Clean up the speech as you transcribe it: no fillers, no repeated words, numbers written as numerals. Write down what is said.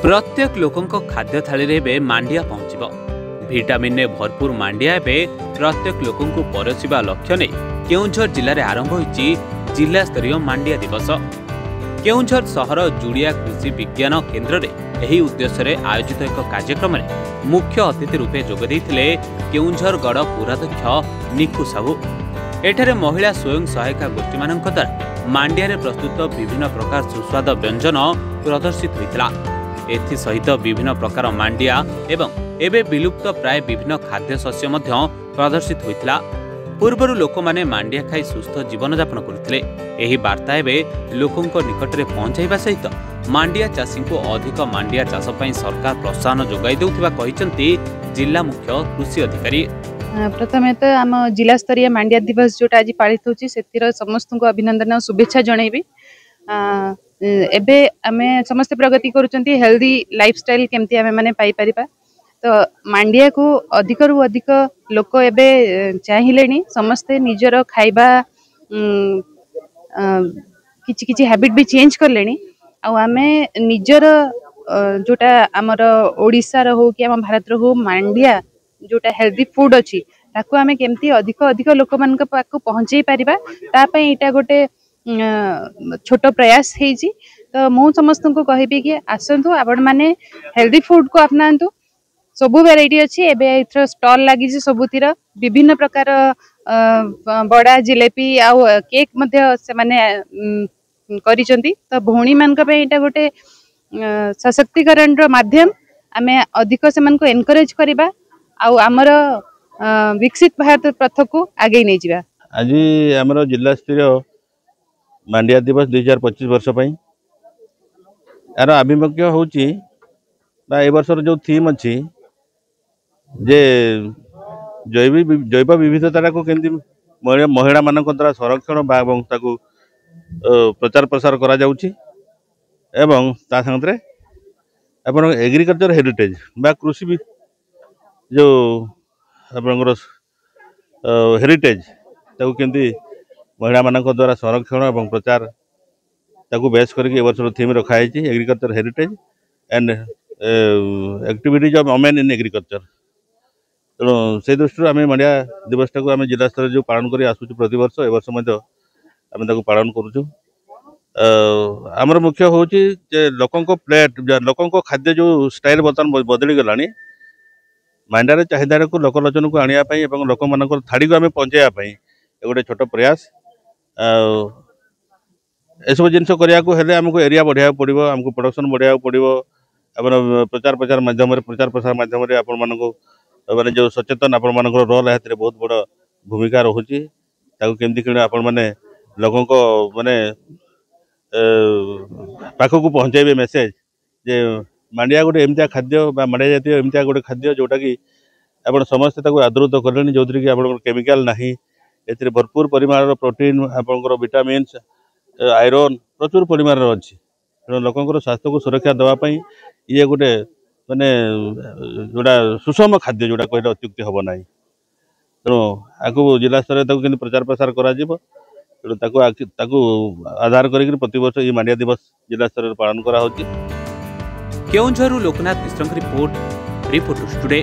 प्रत्येक लोकंको खाद्य थाली रे मांडिया पहुंचबो। विटामिन ने भरपूर मांडिया एवं प्रत्येक लोकंको परसिबा लक्ष्य ने केउंझर जिले में आरंभ होईची जिला स्तरीय मांडिया दिवस। केउंझर सहर जुड़िया कृषि विज्ञान केन्द्र रे एही उद्देश्य रे आयोजित एक कार्यक्रम रे मुख्य अतिथि रूपे जोग देइथिले केउंझर गड़ पुराध्यक्ष निकु साहू। एठारे महिला स्वयं सहायता गोष्ठी मानक द्वारा मांडिया रे प्रस्तुत विभिन्न प्रकार सुस्वाद व्यंजन प्रदर्शित होइतिला। एथि सहित विभिन्न प्रकार मांडिया एवं एबे विलुप्त प्राय विभिन्न खाद्य शस्य मध्य प्रदर्शित होइतिला। पूर्वरु लोक माने मांडिया खाई सुस्थ जीवन यापन करथिले। एही वार्ता एबे लोकंको निकटरे पहुंचाइबा सहित मांडिया चाषी को अधिक मांडिया चाष पई सरकार प्रोत्साहन जोगाई देउथिबा कहिसंती जिला मुख्य कृषि अधिकारी। प्रथमे तो आम जिला स्तरीय मांडिया दिवस जोटा आज पालित होची सेतिर समस्त को अभिनंदन और शुभेच्छा जणैबी। एबे आमे समस्त प्रगति करूचंती हेल्दी लाइफस्टाइल केमती आमे माने पाई परिबा। तो मांडिया को अधिक रु अधिक लोक एबे चाहिलेनी समस्ते निजर खाइबा किछि किछि हैबिट भी चेंज करलेनी। आ आमे निजर जोटा आमर ओडिसा रो हो कि आम भारत रो हो मांडिया जोटा हेल्दी फूड अच्छी ताको आमे केमती अधिक अधिक लोक मान पाखु पहुंचाई परिबा ता पई एटा गोटे छोट प्रयास हेजी। तो मु समस्त को कहबी कि आसंतु आपण माने हेल्दी फूड को अपनांतु। सबु वेराइटी अच्छी एबे इथर स्टॉल लागि जे सबुतिर विभिन्न प्रकार बड़ा जिलेबी आ केक मध्य से माने करिसंती। तो भौणी मान का पे एटा गोटे सशक्तिकरण रो माध्यम आमे अधिक से मान को एनकरेज करिबा आ आमर विकसित भारत पथ को आगे नहीं जावा। आज आमर जिला स्तरीय मांडिया दिवस 2025 वर्ष पई यार अभिमुख्य होची बा ए वर्षर जो थीम अच्छी जे जैव विविधता को केंदी महिला मान द्वारा संरक्षण एवं ताकू प्रचार प्रसार करा जाउची एवं ता संगरे अपन एग्रीकल्चर हेरिटेज बा कृषि जो आपनकर हेरिटेज ताकू केंदी महिला मान द्वारा संरक्षण एवं प्रचार ताकू बेस करके वर्ष थीम रखा है agriculture heritage and activities of women in agriculture. तेणु से दृष्टि आम मांडिया दिवस टाक आम जिला स्तर जो पालन कर आसुचु प्रति वर्ष ए वर्ष आम पालन करुचु। आमर मुख्य हूँ लोकों प्लेट लोकों खाद्य जो स्टाइल बर्तमान बदली गलानी मांडिया चाहिदा को लोकलोचन को आने लोक मान थाड़ी को आम पहुँचाई गोटे छोट प्रयास। एसबू जिन कराया आमको एरिया बढ़ाया पड़ो आमको प्रोडक्शन बढ़ाया पड़ो प्रचार प्रचार माध्यम प्रचार प्रसार माध्यम आपण मानक माने जो सचेतन आपण मानक रोल है बहुत बड़ भूमिका रोचे केमती कि आपण माने लोगों को माने पाखक को पहुँचाइबे मेसेज जे मांडिया गोटे एमतिया खाद्य मांडिया जातीय एमतिया गोटे खाद्य जोटा कि आप समस्ते आदृत कले जो कि आप केमिकल नाही ए भरपूर परिमाण प्रोटीन आपंकर विटामिन्स आयरन प्रचुर परिमाण अच्छी। तेणु लोकंर स्वास्थ्य को सुरक्षा देवाई ये गोटे माने जोड़ा सुषम खाद्य जोड़ा कहले अत्युक्ति हम ना। तेणु आपको जिला स्तर के प्रचार प्रसार तेणु आधार कर प्रति वर्ष ये मांडिया दिवस जिला स्तर पालन करा होची। केउंझरु लोकनाथ मिश्रଙ୍କ रिपोर्ट टुडे।